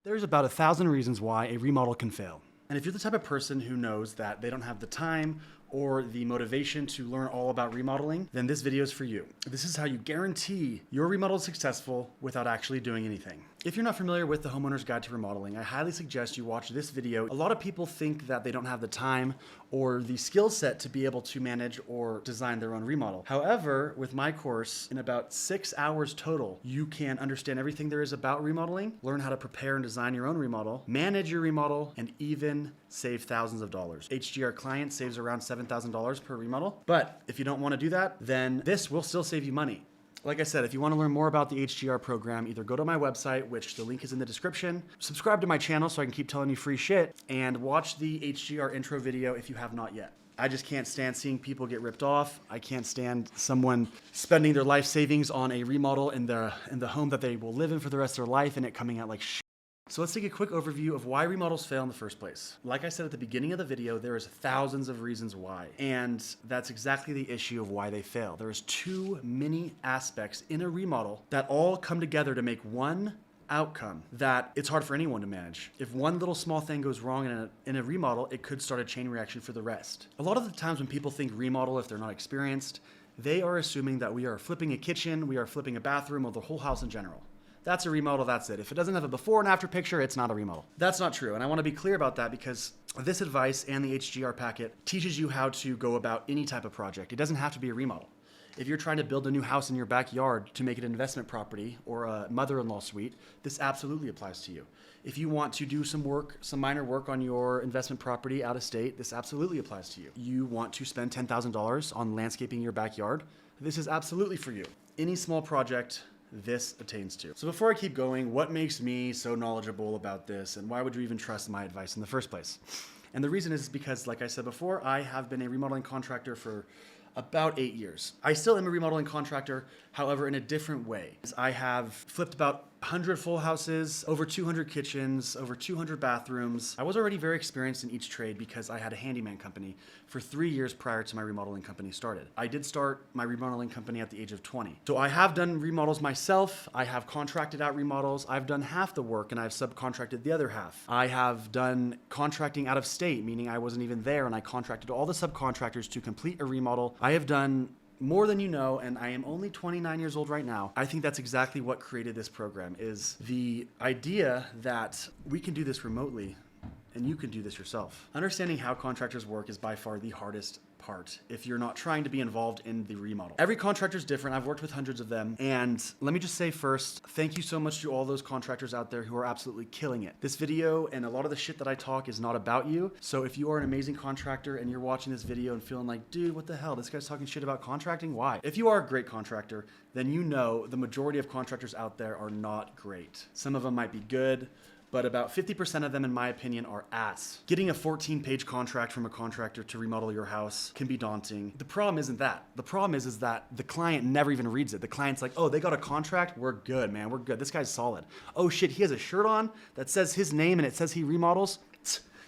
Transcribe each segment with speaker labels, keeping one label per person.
Speaker 1: There's about 1,000 reasons why a remodel can fail. And if you're the type of person who knows that they don't have the time or the motivation to learn all about remodeling, then this video is for you. This is how you guarantee your remodel is successful without actually doing anything. If you're not familiar with the Homeowner's Guide to Remodeling, I highly suggest you watch this video. A lot of people think that they don't have the time or the skill set to be able to manage or design their own remodel. However, with my course, in about 6 hours total, you can understand everything there is about remodeling, learn how to prepare and design your own remodel, manage your remodel, and even save thousands of dollars. HGR client saves around $7,000 per remodel. But if you don't want to do that, then this will still save you money. Like I said, if you want to learn more about the HGR program, either go to my website, which the link is in the description, subscribe to my channel so I can keep telling you free shit, and watch the HGR intro video if you have not yet. I just can't stand seeing people get ripped off. I can't stand someone spending their life savings on a remodel in the home that they will live in for the rest of their life and it coming out like shit. So let's take a quick overview of why remodels fail in the first place. Like I said at the beginning of the video, there is thousands of reasons why. And that's exactly the issue of why they fail. There is too many aspects in a remodel that all come together to make one outcome that it's hard for anyone to manage. If one little small thing goes wrong in a remodel, it could start a chain reaction for the rest. A lot of the times when people think remodel, if they're not experienced, they are assuming that we are flipping a kitchen, we are flipping a bathroom, or the whole house in general. That's a remodel, that's it. If it doesn't have a before and after picture, it's not a remodel. That's not true, and I want to be clear about that because this advice and the HGR packet teaches you how to go about any type of project. It doesn't have to be a remodel. If you're trying to build a new house in your backyard to make it an investment property or a mother-in-law suite, this absolutely applies to you. If you want to do some work, some minor work on your investment property out of state, this absolutely applies to you. You want to spend $10,000 on landscaping your backyard, this is absolutely for you. Any small project, this attains to. So before I keep going, what makes me so knowledgeable about this and why would you even trust my advice in the first place? And the reason is because, like I said before, I have been a remodeling contractor for about 8 years. I still am a remodeling contractor, however, in a different way. I have flipped about 100 full houses, over 200 kitchens, over 200 bathrooms. I was already very experienced in each trade because I had a handyman company for 3 years prior to my remodeling company started. I did start my remodeling company at the age of 20. So I have done remodels myself. I have contracted out remodels. I've done half the work and I've subcontracted the other half. I have done contracting out of state, meaning I wasn't even there and I contracted all the subcontractors to complete a remodel. I have done more than you know, and I am only 29 years old right now. I think that's exactly what created this program, is the idea that we can do this remotely and you can do this yourself. Understanding how contractors work is by far the hardest part if you're not trying to be involved in the remodel. Every contractor is different. I've worked with hundreds of them. And let me just say first, thank you so much to all those contractors out there who are absolutely killing it. This video and a lot of the shit that I talk is not about you. So if you are an amazing contractor and you're watching this video and feeling like, dude, what the hell? This guy's talking shit about contracting? Why? If you are a great contractor, then you know the majority of contractors out there are not great. Some of them might be good, but about 50% of them, in my opinion, are ass. Getting a 14-page contract from a contractor to remodel your house can be daunting. The problem isn't that. The problem is that the client never even reads it. The client's like, oh, they got a contract? We're good, man, we're good. This guy's solid. Oh shit, he has a shirt on that says his name and it says he remodels?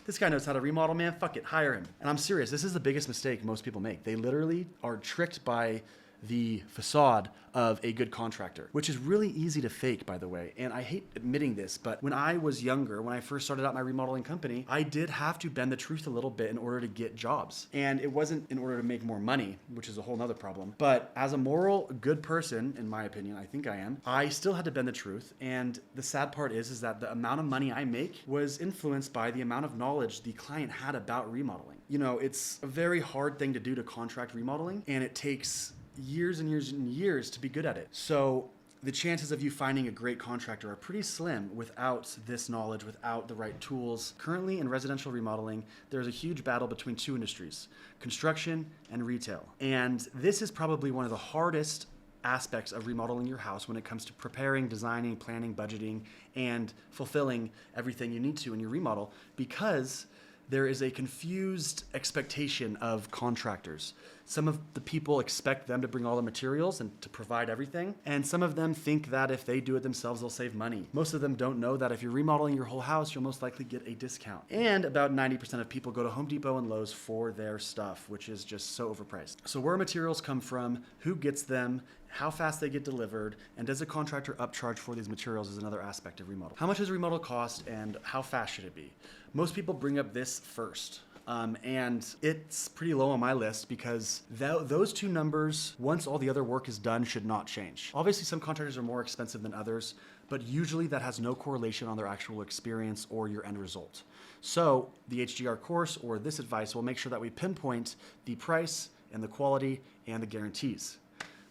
Speaker 1: This guy knows how to remodel, man, fuck it, hire him. And I'm serious, this is the biggest mistake most people make. They literally are tricked by the facade of a good contractor, which is really easy to fake, by the way. And I hate admitting this, but when I was younger, when I first started out my remodeling company, I did have to bend the truth a little bit in order to get jobs. And it wasn't in order to make more money, which is a whole nother problem. But as a moral, good person, in my opinion, I think I am, I still had to bend the truth. And the sad part is that the amount of money I make was influenced by the amount of knowledge the client had about remodeling. You know, it's a very hard thing to do to contract remodeling, and it takes years and years and years to be good at it. So the chances of you finding a great contractor are pretty slim without this knowledge, without the right tools. Currently in residential remodeling, there's a huge battle between two industries, construction and retail. And this is probably one of the hardest aspects of remodeling your house when it comes to preparing, designing, planning, budgeting, and fulfilling everything you need to in your remodel, because there is a confused expectation of contractors. Some of the people expect them to bring all the materials and to provide everything. And some of them think that if they do it themselves, they'll save money. Most of them don't know that if you're remodeling your whole house, you'll most likely get a discount. And about 90% of people go to Home Depot and Lowe's for their stuff, which is just so overpriced. So where materials come from, who gets them, how fast they get delivered, and does a contractor upcharge for these materials is another aspect of remodel. How much does remodel cost and how fast should it be? Most people bring up this first. And it's pretty low on my list because those two numbers, once all the other work is done, should not change. Obviously, some contractors are more expensive than others, but usually that has no correlation on their actual experience or your end result. So the HDR course or this advice will make sure that we pinpoint the price and the quality and the guarantees,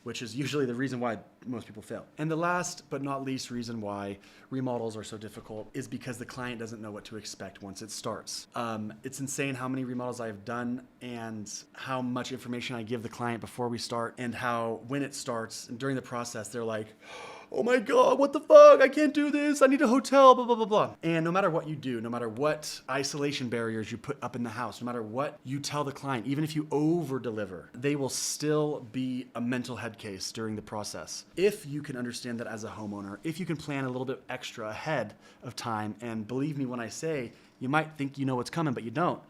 Speaker 1: which is usually the reason why most people fail. And the last but not least reason why remodels are so difficult is because the client doesn't know what to expect once it starts. It's insane how many remodels I have done and how much information I give the client before we start, and how when it starts and during the process, they're like, oh my God, what the fuck? I can't do this. I need a hotel, blah, blah, blah, blah. And no matter what you do, no matter what isolation barriers you put up in the house, no matter what you tell the client, even if you over deliver, they will still be a mental head case during the process. If you can understand that as a homeowner, if you can plan a little bit extra ahead of time, and believe me when I say you might think you know what's coming, but you don't,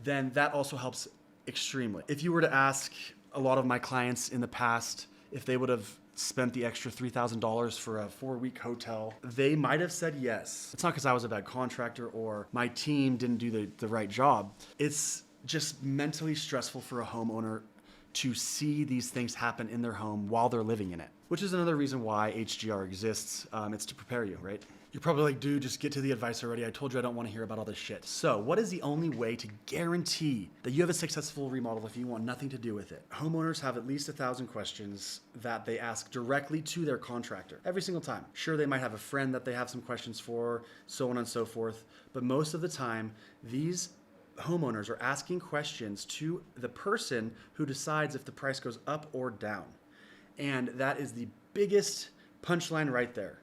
Speaker 1: then that also helps extremely. If you were to ask a lot of my clients in the past if they would have spent the extra $3,000 for a 4-week hotel, they might have said yes. It's not because I was a bad contractor or my team didn't do the right job. It's just mentally stressful for a homeowner to see these things happen in their home while they're living in it, which is another reason why HDR exists. It's to prepare you, right? You're probably like, dude, just get to the advice already. I told you I don't want to hear about all this shit. So what is the only way to guarantee that you have a successful remodel if you want nothing to do with it? Homeowners have at least 1,000 questions that they ask directly to their contractor every single time. Sure, they might have a friend that they have some questions for, so on and so forth. But most of the time, these homeowners are asking questions to the person who decides if the price goes up or down. And that is the biggest punchline right there.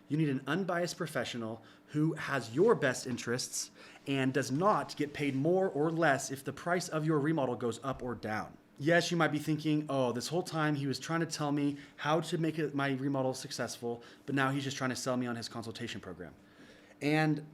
Speaker 1: You need an unbiased professional who has your best interests and does not get paid more or less if the price of your remodel goes up or down. Yes, you might be thinking, oh, this whole time he was trying to tell me how to make my remodel successful, but now he's just trying to sell me on his consultation program. And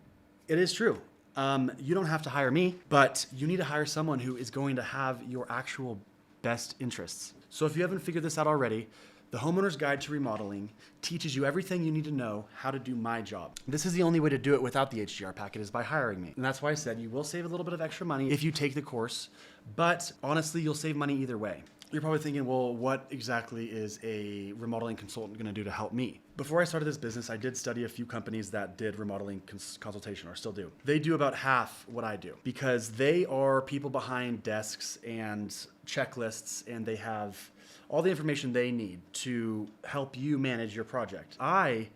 Speaker 1: it is true. You don't have to hire me, but you need to hire someone who is going to have your actual best interests. So if you haven't figured this out already, the Homeowner's Guide to Remodeling teaches you everything you need to know how to do my job. This is the only way to do it without the HDR packet, is by hiring me. And that's why I said you will save a little bit of extra money if you take the course, but honestly, you'll save money either way. You're probably thinking, well, what exactly is a remodeling consultant going to do to help me? Before I started this business, I did study a few companies that did remodeling consultation, or still do. They do about half what I do because they are people behind desks and checklists, and they have all the information they need to help you manage your project. I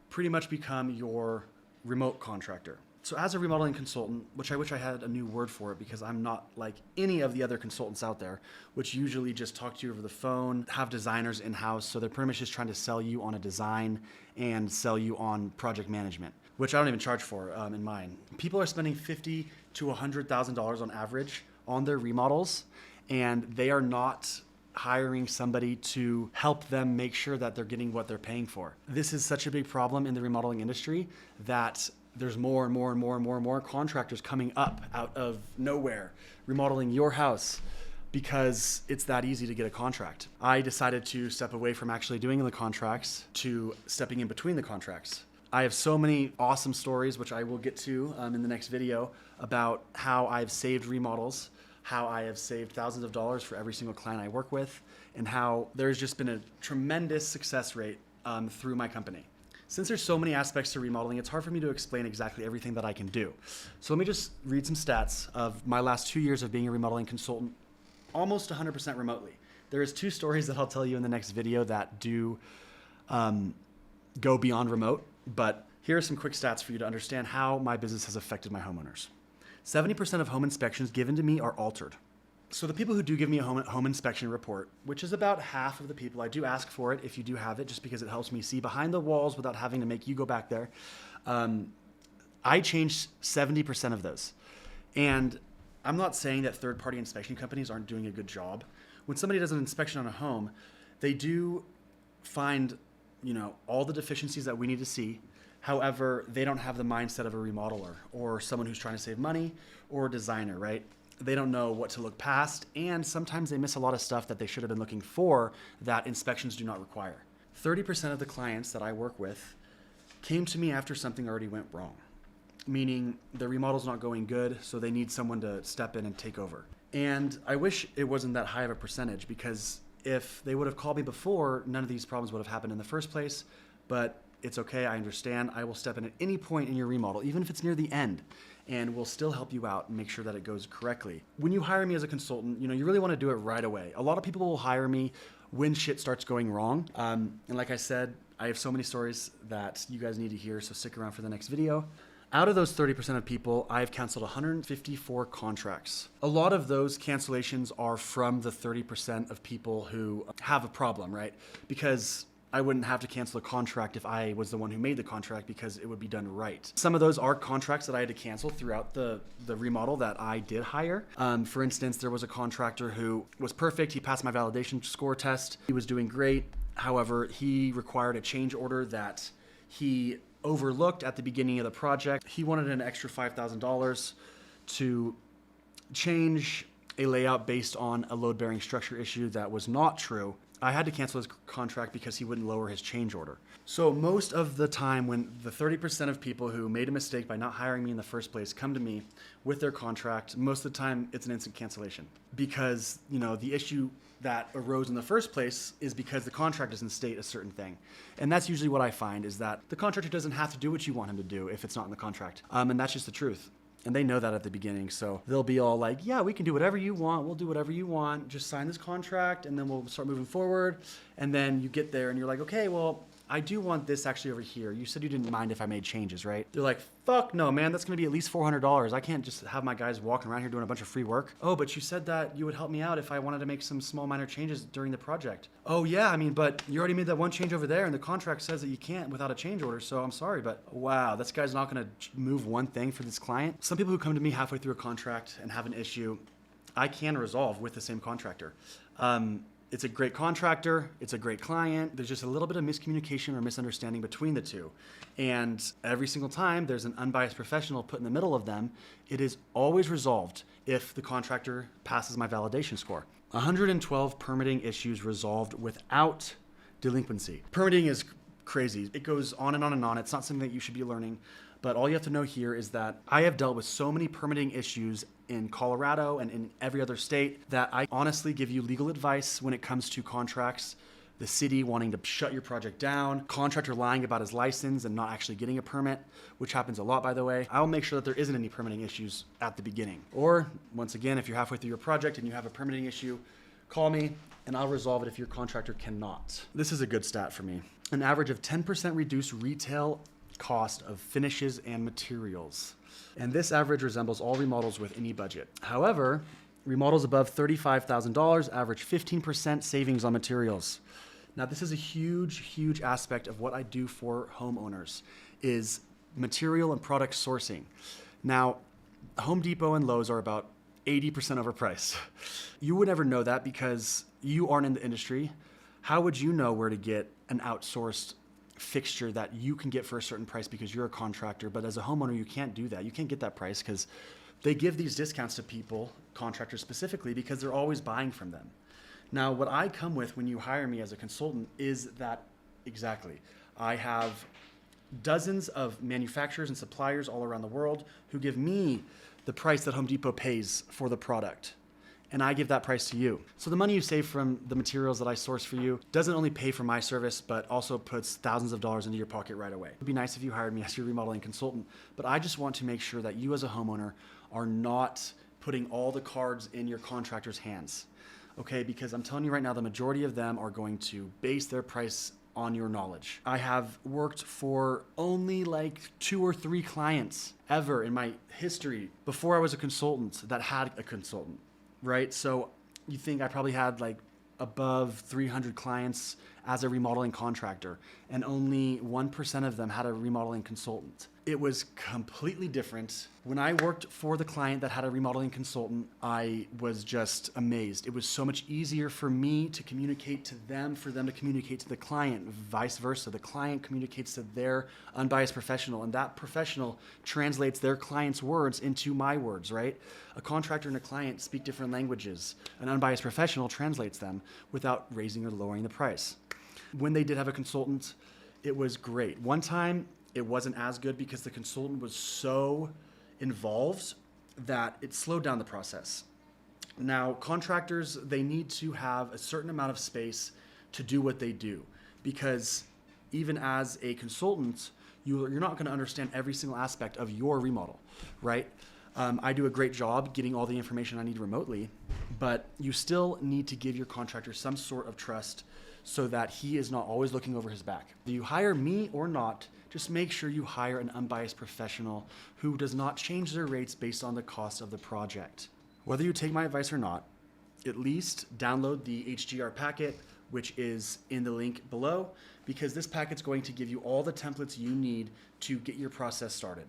Speaker 1: pretty much become your remote contractor. So as a remodeling consultant, which I wish I had a new word for it because I'm not like any of the other consultants out there, which usually just talk to you over the phone, have designers in-house, so they're pretty much just trying to sell you on a design and sell you on project management, which I don't even charge for in mine. People are spending $50,000 to $100,000 on average on their remodels, and they are not hiring somebody to help them make sure that they're getting what they're paying for. This is such a big problem in the remodeling industry that there's more and more and more and more and more contractors coming up out of nowhere, remodeling your house because it's that easy to get a contract. I decided to step away from actually doing the contracts to stepping in between the contracts. I have so many awesome stories, which I will get to in the next video, about how I've saved remodels, how I have saved thousands of dollars for every single client I work with, and how there's just been a tremendous success rate through my company. Since there's so many aspects to remodeling, it's hard for me to explain exactly everything that I can do. So let me just read some stats of my last 2 years of being a remodeling consultant, almost 100% remotely. There is 2 stories that I'll tell you in the next video that do go beyond remote, but here are some quick stats for you to understand how my business has affected my homeowners. 70% of home inspections given to me are altered. So the people who do give me a home inspection report, which is about half of the people, I do ask for it if you do have it, just because it helps me see behind the walls without having to make you go back there. I changed 70% of those. And I'm not saying that third-party inspection companies aren't doing a good job. when somebody does an inspection on a home, they do find, all the deficiencies that we need to see. However, they don't have the mindset of a remodeler or someone who's trying to save money or a designer, right? They don't know what to look past, and sometimes they miss a lot of stuff that they should have been looking for that inspections do not require. 30% of the clients that I work with came to me after something already went wrong, meaning the remodel's not going good, so they need someone to step in and take over. And I wish it wasn't that high of a percentage, because if they would have called me before, none of these problems would have happened in the first place. But it's okay, I understand. I will step in at any point in your remodel, even if it's near the end, and we'll still help you out and make sure that it goes correctly. When you hire me as a consultant, you really want to do it right away. A lot of people will hire me when shit starts going wrong. And like I said, I have so many stories that you guys need to hear, so stick around for the next video. Out of those 30% of people, I've canceled 154 contracts. A lot of those cancellations are from the 30% of people who have a problem, right? Because I wouldn't have to cancel a contract if I was the one who made the contract, because it would be done right. Some of those are contracts that I had to cancel throughout the remodel that I did hire. For instance, there was a contractor who was perfect. He passed my validation score test. He was doing great. However, he required a change order that he overlooked at the beginning of the project. He wanted an extra $5,000 to change a layout based on a load-bearing structure issue that was not true. I had to cancel his contract because he wouldn't lower his change order. So most of the time, when the 30% of people who made a mistake by not hiring me in the first place come to me with their contract, most of the time it's an instant cancellation, because the issue that arose in the first place is because the contract doesn't state a certain thing. And that's usually what I find, is that the contractor doesn't have to do what you want him to do if it's not in the contract. And that's just the truth. And they know that at the beginning. So they'll be all like, yeah, we can do whatever you want. We'll do whatever you want. Just sign this contract and then we'll start moving forward. And then you get there and you're like, okay, well, I do want this actually over here. You said you didn't mind if I made changes, right? They're like, fuck no, man, that's gonna be at least $400. I can't just have my guys walking around here doing a bunch of free work. Oh, but you said that you would help me out if I wanted to make some small minor changes during the project. Oh yeah, but you already made that one change over there and the contract says that you can't without a change order, so I'm sorry, but wow, this guy's not gonna move one thing for this client. Some people who come to me halfway through a contract and have an issue, I can resolve with the same contractor. It's a great contractor, it's a great client. There's just a little bit of miscommunication or misunderstanding between the two. And every single time there's an unbiased professional put in the middle of them, it is always resolved if the contractor passes my validation score. 112 permitting issues resolved without delinquency. Permitting is crazy. It goes on and on and on. It's not something that you should be learning. But all you have to know here is that I have dealt with so many permitting issues in Colorado and in every other state that I honestly give you legal advice when it comes to contracts. The city wanting to shut your project down, contractor lying about his license and not actually getting a permit, which happens a lot, by the way. I'll make sure that there isn't any permitting issues at the beginning. Or once again, if you're halfway through your project and you have a permitting issue, call me and I'll resolve it if your contractor cannot. This is a good stat for me. An average of 10% reduced retail cost of finishes and materials. And this average resembles all remodels with any budget. However, remodels above $35,000 average 15% savings on materials. Now, this is a huge, huge aspect of what I do for homeowners, is material and product sourcing. Now, Home Depot and Lowe's are about 80% overpriced. You would never know that because you aren't in the industry. How would you know where to get an outsourced fixture that you can get for a certain price because you're a contractor? But as a homeowner, you can't do that. You can't get that price because they give these discounts to people, contractors specifically, because they're always buying from them. Now, what I come with when you hire me as a consultant is that exactly. I have dozens of manufacturers and suppliers all around the world who give me the price that Home Depot pays for the product. And I give that price to you. So the money you save from the materials that I source for you doesn't only pay for my service, but also puts thousands of dollars into your pocket right away. It'd be nice if you hired me as your remodeling consultant, but I just want to make sure that you as a homeowner are not putting all the cards in your contractor's hands. Okay, because I'm telling you right now, the majority of them are going to base their price on your knowledge. I have worked for only like 2 or 3 clients ever in my history before I was a consultant that had a consultant. Right? So you think I probably had like above 300 clients as a remodeling contractor, and only 1% of them had a remodeling consultant. It was completely different. When I worked for the client that had a remodeling consultant, I was just amazed. It was so much easier for me to communicate to them, for them to communicate to the client, vice versa. The client communicates to their unbiased professional, and that professional translates their client's words into my words, right? A contractor and a client speak different languages. An unbiased professional translates them without raising or lowering the price. When they did have a consultant, it was great. One time, it wasn't as good because the consultant was so involved that it slowed down the process. Now, contractors, they need to have a certain amount of space to do what they do, because even as a consultant, you're not going to understand every single aspect of your remodel, right? I do a great job getting all the information I need remotely, but you still need to give your contractor some sort of trust so that he is not always looking over his back. Whether you hire me or not, just make sure you hire an unbiased professional who does not change their rates based on the cost of the project. Whether you take my advice or not, at least download the HGR packet, which is in the link below, because this packet's going to give you all the templates you need to get your process started.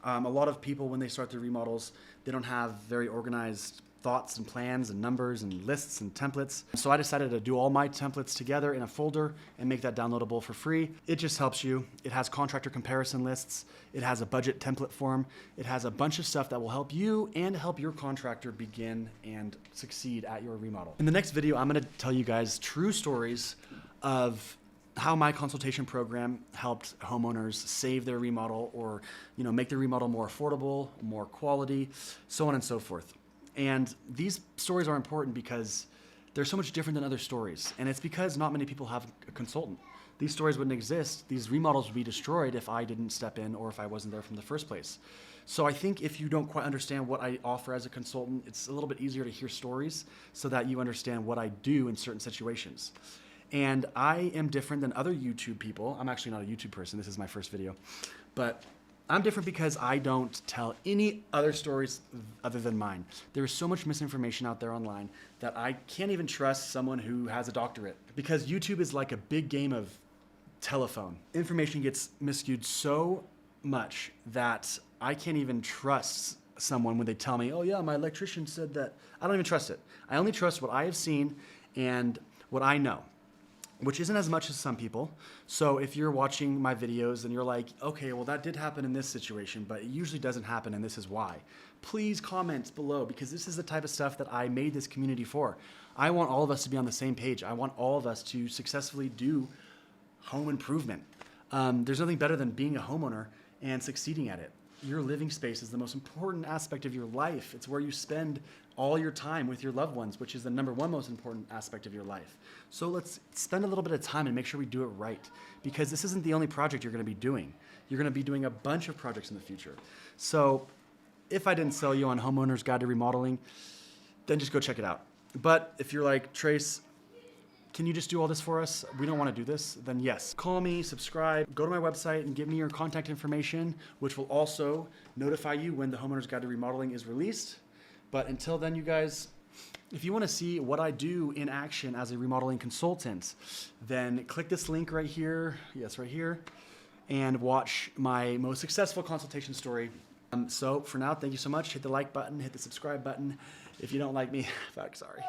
Speaker 1: A lot of people, when they start their remodels, they don't have very organized thoughts and plans and numbers and lists and templates. So I decided to do all my templates together in a folder and make that downloadable for free. It just helps you. It has contractor comparison lists. It has a budget template form. It has a bunch of stuff that will help you and help your contractor begin and succeed at your remodel. In the next video, I'm going to tell you guys true stories of how my consultation program helped homeowners save their remodel, or make their remodel more affordable, more quality, so on and so forth. And these stories are important because they're so much different than other stories. And it's because not many people have a consultant. These stories wouldn't exist. These remodels would be destroyed if I didn't step in or if I wasn't there from the first place. So I think if you don't quite understand what I offer as a consultant, it's a little bit easier to hear stories so that you understand what I do in certain situations. And I am different than other YouTube people. I'm actually not a YouTube person. This is my first video. But I'm different because I don't tell any other stories other than mine. There is so much misinformation out there online that I can't even trust someone who has a doctorate, because YouTube is like a big game of telephone. Information gets miscued so much that I can't even trust someone when they tell me, oh yeah, my electrician said that. I don't even trust it. I only trust what I have seen and what I know, which isn't as much as some people. So if you're watching my videos and you're like, okay, well that did happen in this situation, but it usually doesn't happen and this is why, please comment below, because this is the type of stuff that I made this community for. I want all of us to be on the same page. I want all of us to successfully do home improvement. There's nothing better than being a homeowner and succeeding at it. Your living space is the most important aspect of your life. It's where you spend all your time with your loved ones, which is the number one most important aspect of your life. So let's spend a little bit of time and make sure we do it right, because this isn't the only project you're going to be doing. You're going to be doing a bunch of projects in the future. So if I didn't sell you on Homeowner's Guide to Remodeling, then just go check it out. But if you're like, Trace, can you just do all this for us? We don't want to do this. Then yes, call me, subscribe, go to my website and give me your contact information, which will also notify you when the Homeowner's Guide to Remodeling is released. But until then, you guys, if you want to see what I do in action as a remodeling consultant, then click this link right here, yes, right here, and watch my most successful consultation story. So for now, thank you so much. Hit the like button, hit the subscribe button. If you don't like me, fuck, sorry.